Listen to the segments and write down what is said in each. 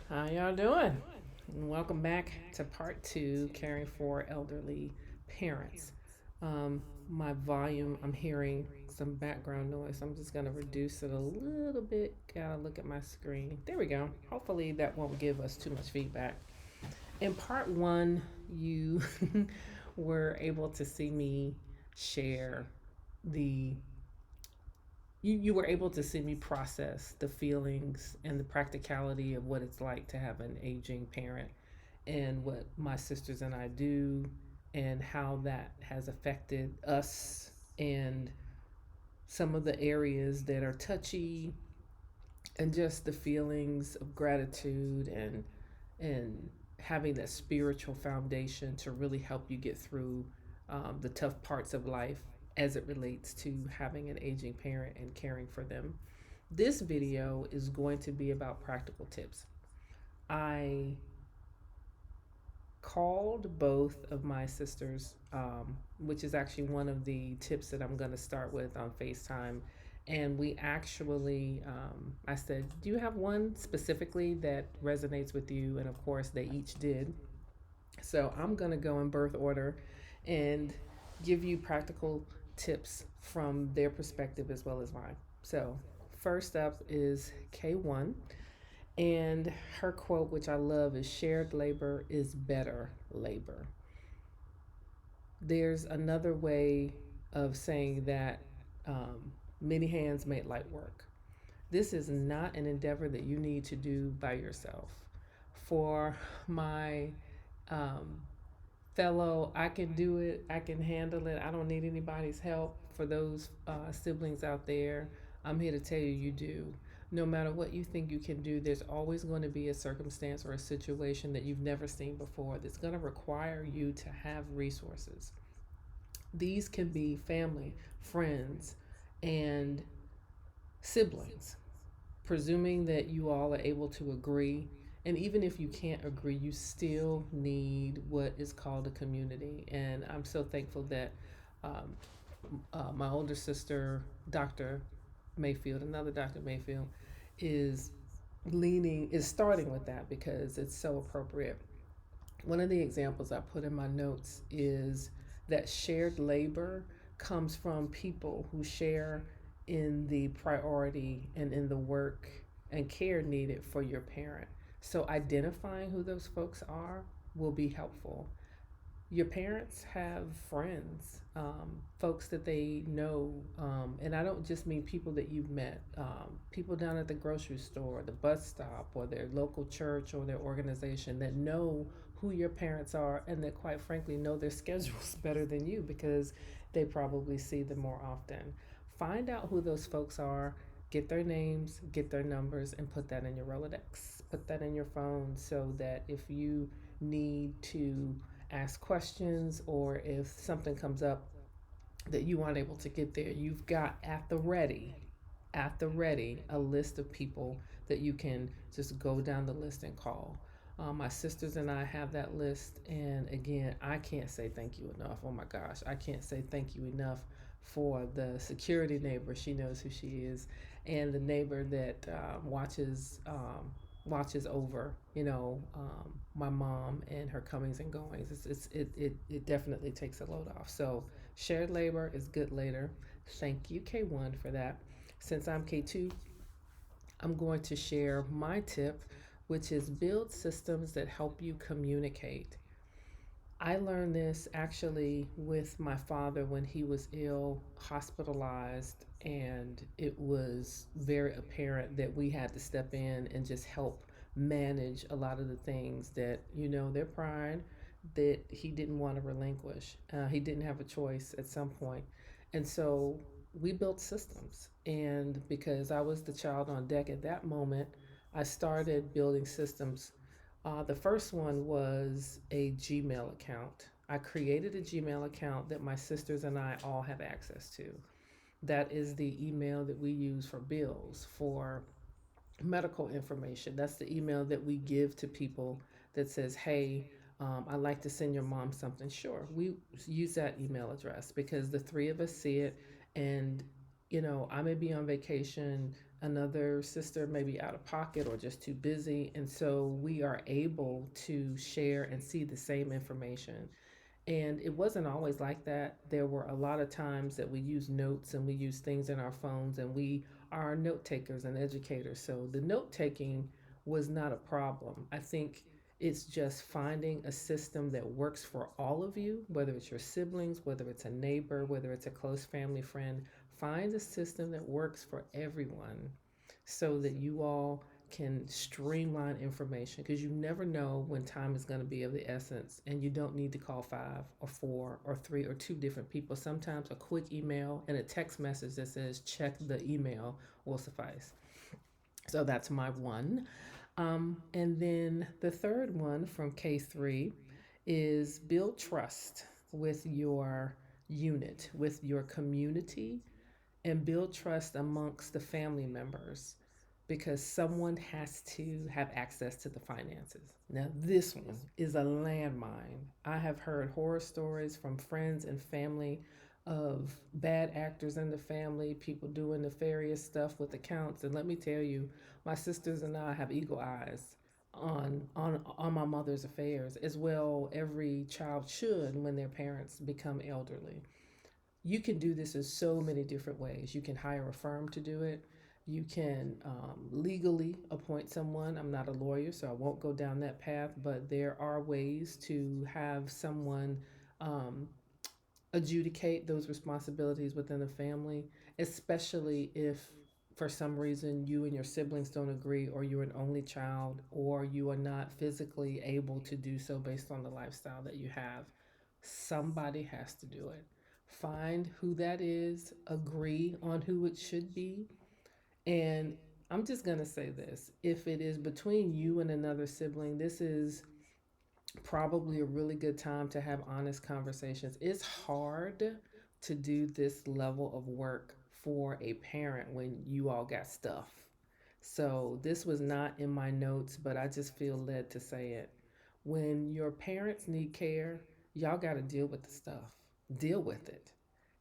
How y'all doing? And welcome back to part two, caring for elderly parents. My volume, I'm hearing some background noise. I'm just going to reduce it a little bit. Gotta look at my screen. There we go. Hopefully, that won't give us too much feedback. In part one, you were able to see me share the you were able to see me process the feelings and the practicality of what it's like to have an aging parent and what my sisters and I do and how that has affected us and some of the areas that are touchy and just the feelings of gratitude and having that spiritual foundation to really help you get through the tough parts of life as it relates to having an aging parent and caring for them. This video is going to be about practical tips. I called both of my sisters, which is actually one of the tips that I'm going to start with on FaceTime. And we actually, I said, do you have one specifically that resonates with you? And of course, they each did. So I'm going to go in birth order and give you practical tips from their perspective as well as mine. So, first up is K1. And her quote, which I love, is shared labor is better labor. There's another way of saying that many hands make light work. This is not an endeavor that you need to do by yourself. For my um, fellow, I can do it, I can handle it, I don't need anybody's help. For those siblings out there, I'm here to tell you, you do. No matter what you think you can do, there's always going to be a circumstance or a situation that you've never seen before that's going to require you to have resources. These can be family, friends, and siblings, presuming that you all are able to agree. And even if you can't agree, you still need what is called a community. And I'm so thankful that um, my older sister, Dr. Mayfield, another Dr. Mayfield, is is starting with that because it's so appropriate. One of the examples I put in my notes is that shared labor comes from people who share in the priority and in the work and care needed for your parent. So identifying who those folks are will be helpful. Your parents have friends, folks that they know, and I don't just mean people that you've met, people down at the grocery store, the bus stop, or their local church or their organization that know who your parents are and that, quite frankly, know their schedules better than you because they probably see them more often. Find out who those folks are, get their names, get their numbers, and put that in your Rolodex. Put that in your phone so that if you need to ask questions or if something comes up that you aren't able to get there, you've got at the ready a list of people that you can just go down the list and call. My sisters and I have that list, and again, I can't say thank you enough. Oh my gosh, I can't say thank you enough for the security neighbor. She knows who she is, and the neighbor that watches over, my mom and her comings and goings. It definitely takes a load off. So shared labor is good later. Thank you, K1, for that. Since I'm K2, I'm going to share my tip, which is build systems that help you communicate. I learned this actually with my father when he was ill, hospitalized, and it was very apparent that we had to step in and just help manage a lot of the things that, their pride that he didn't want to relinquish. He didn't have a choice at some point. And so we built systems. And because I was the child on deck at that moment, I started building systems. The first one was a Gmail account. I created a Gmail account that my sisters and I all have access to. That is the email that we use for bills, for medical information. That's the email that we give to people that says, hey, I'd like to send your mom something. Sure, we use that email address because the three of us see it. And, I may be on vacation another sister may be out of pocket or just too busy. And so we are able to share and see the same information. And it wasn't always like that. There were a lot of times that we use notes and we use things in our phones, and we are note takers and educators. So the note taking was not a problem. I think it's just finding a system that works for all of you, whether it's your siblings, whether it's a neighbor, whether it's a close family friend. Find a system that works for everyone so that you all can streamline information, because you never know when time is going to be of the essence, and you don't need to call five or four or three or two different people. Sometimes a quick email and a text message that says check the email will suffice. So that's my one. And then the third one from K3 is build trust with your unit, with your community, and build trust amongst the family members, because someone has to have access to the finances. Now, this one is a landmine. I have heard horror stories from friends and family of bad actors in the family, people doing nefarious stuff with accounts. And let me tell you, my sisters and I have eagle eyes on my mother's affairs, as well every child should when their parents become elderly. You can do this in so many different ways. You can hire a firm to do it. You can legally appoint someone. I'm not a lawyer, so I won't go down that path, but there are ways to have someone um, adjudicate those responsibilities within the family, especially if for some reason you and your siblings don't agree, or you're an only child, or you are not physically able to do so based on the lifestyle that you have. Somebody has to do it. Find who that is, agree on who it should be. And I'm just going to say this: if it is between you and another sibling, this is probably a really good time to have honest conversations. It's hard to do this level of work for a parent when you all got stuff. So this was not in my notes, but I just feel led to say it. When your parents need care, y'all got to deal with the stuff. Deal with it.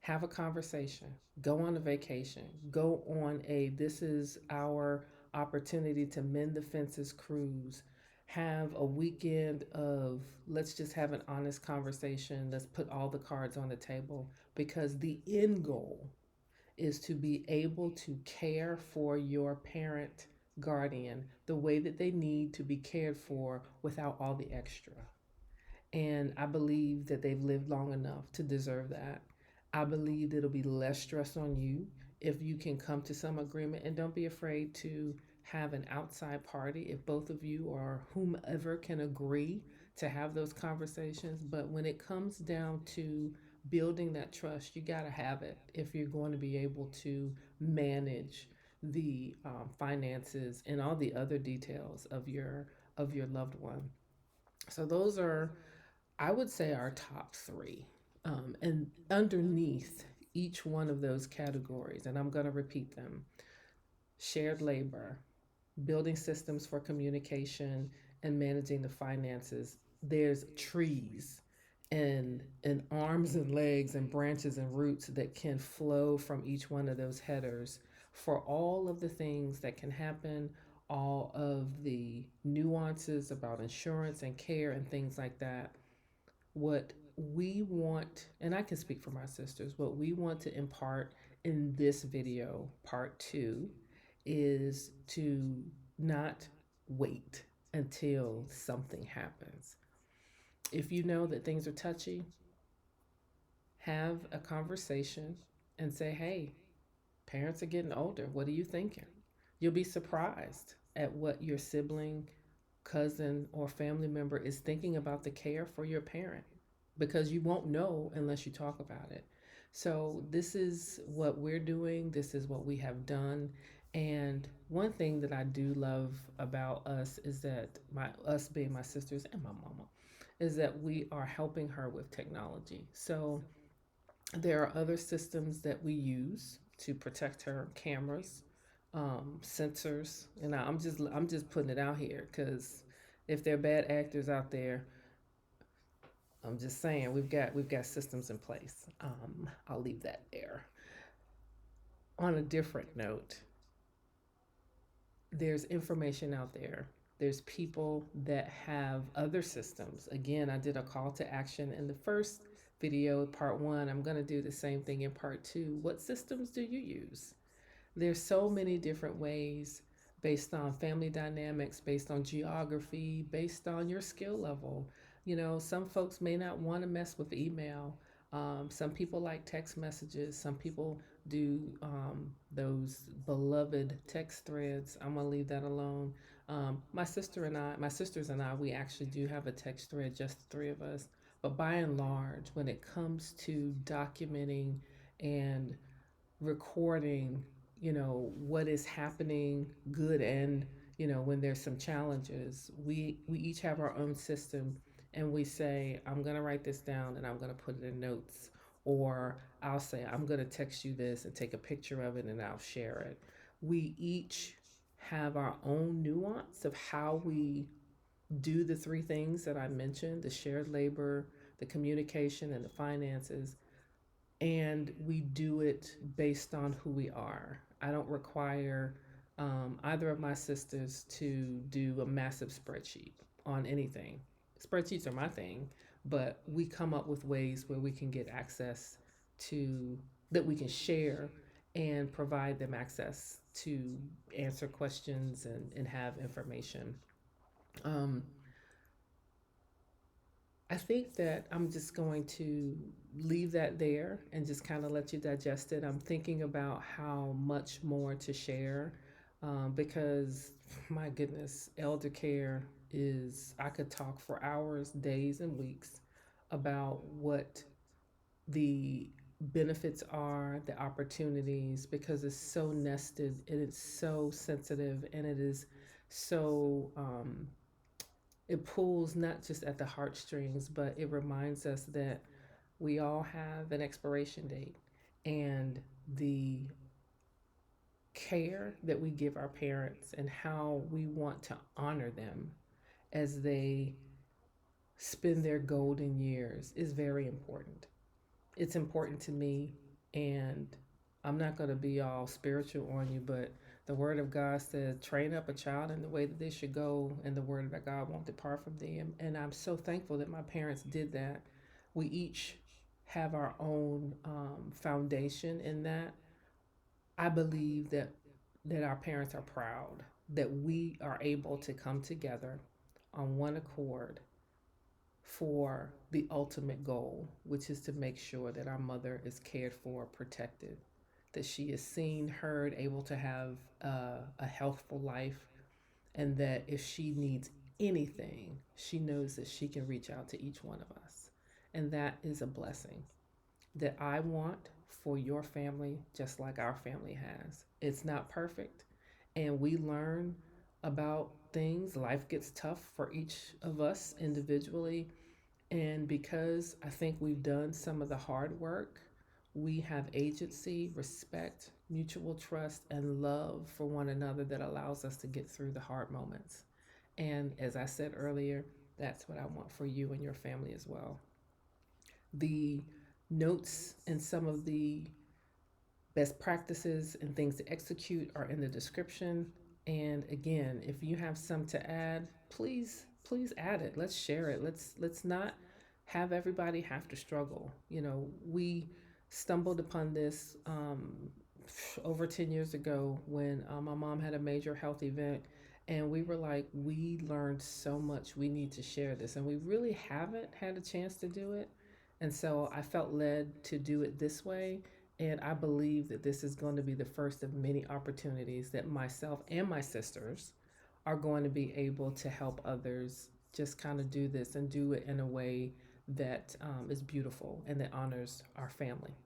Have a conversation. Go on a vacation. Go on a this is our opportunity to mend the fences cruise. Have a weekend of let's just have an honest conversation. Let's put all the cards on the table, because the end goal is to be able to care for your parent guardian the way that they need to be cared for without all the extra. And I believe that they've lived long enough to deserve that. I believe that it'll be less stress on you if you can come to some agreement, and don't be afraid to have an outside party if both of you or whomever can agree to have those conversations. But when it comes down to building that trust, you got to have it if you're going to be able to manage the finances and all the other details of your loved one. So those are, I would say, our top three. And underneath each one of those categories, and I'm going to repeat them: shared labor, building systems for communication, and managing the finances. There's trees and arms and legs and branches and roots that can flow from each one of those headers for all of the things that can happen, all of the nuances about insurance and care and things like that. What we want, and I can speak for my sisters, what we want to impart in this video, part two, is to not wait until something happens. If you know that things are touchy, have a conversation and say, hey, parents are getting older. What are you thinking? You'll be surprised at what your sibling, cousin, or family member is thinking about the care for your parent, because you won't know unless you talk about it. So, this is what we're doing, this is what we have done. And one thing that I do love about us is that us being my sisters and my mama is that we are helping her with technology. So, there are other systems that we use to protect her: cameras, sensors, and I'm just putting it out here because if there are bad actors out there, I'm just saying we've got systems in place. I'll leave that there. On a different note, there's information out there. There's people that have other systems. Again, I did a call to action in the first video, part one. I'm going to do the same thing in part two. What systems do you use? There's so many different ways based on family dynamics, based on geography, based on your skill level. You know, some folks may not want to mess with email. Some people like text messages. Some people do those beloved text threads. I'm gonna leave that alone. My sisters and I, we actually do have a text thread, just the three of us. But by and large, when it comes to documenting and recording, what is happening, good and, when there's some challenges, we each have our own system, and we say, I'm going to write this down and I'm going to put it in notes, or I'll say, I'm going to text you this and take a picture of it and I'll share it. We each have our own nuance of how we do the three things that I mentioned: the shared labor, the communication, and the finances, and we do it based on who we are. I don't require either of my sisters to do a massive spreadsheet on anything. Spreadsheets are my thing, but we come up with ways where we can get access to, that we can share and provide them access to answer questions and have information. Um, I think that I'm just going to leave that there and just kind of let you digest it. I'm thinking about how much more to share, because, my goodness, elder care is, I could talk for hours, days, and weeks about what the benefits are, the opportunities, because it's so nested and it's so sensitive, and it is so it pulls not just at the heartstrings, but it reminds us that we all have an expiration date, and the care that we give our parents and how we want to honor them as they spend their golden years is very important. It's important to me, and I'm not going to be all spiritual on you, but the word of God says, train up a child in the way that they should go, and the word of God won't depart from them. And I'm so thankful that my parents did that. We each have our own foundation in that. I believe that our parents are proud that we are able to come together on one accord for the ultimate goal, which is to make sure that our mother is cared for, protected, that she is seen, heard, able to have a healthful life, and that if she needs anything, she knows that she can reach out to each one of us. And that is a blessing that I want for your family, just like our family has. It's not perfect, and we learn about things. Life gets tough for each of us individually, and because I think we've done some of the hard work, we have agency, respect, mutual trust, and love for one another that allows us to get through the hard moments. And as I said earlier, that's what I want for you and your family as well. The notes and some of the best practices and things to execute are in the description. And again, if you have some to add, please add it. Let's share it. Let's not have everybody have to struggle. We stumbled upon this over 10 years ago when my mom had a major health event, and we were like, we learned so much. We need to share this, and we really haven't had a chance to do it. And so I felt led to do it this way. And I believe that this is going to be the first of many opportunities that myself and my sisters are going to be able to help others just kind of do this and do it in a way that is beautiful and that honors our family.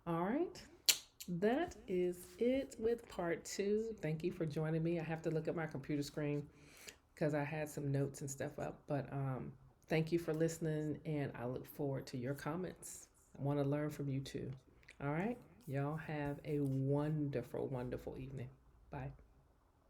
All right. That is it with part two. Thank you for joining me. I have to look at my computer screen because I had some notes and stuff up. But thank you for listening, and I look forward to your comments. I want to learn from you too. All right. Y'all have a wonderful, wonderful evening. Bye.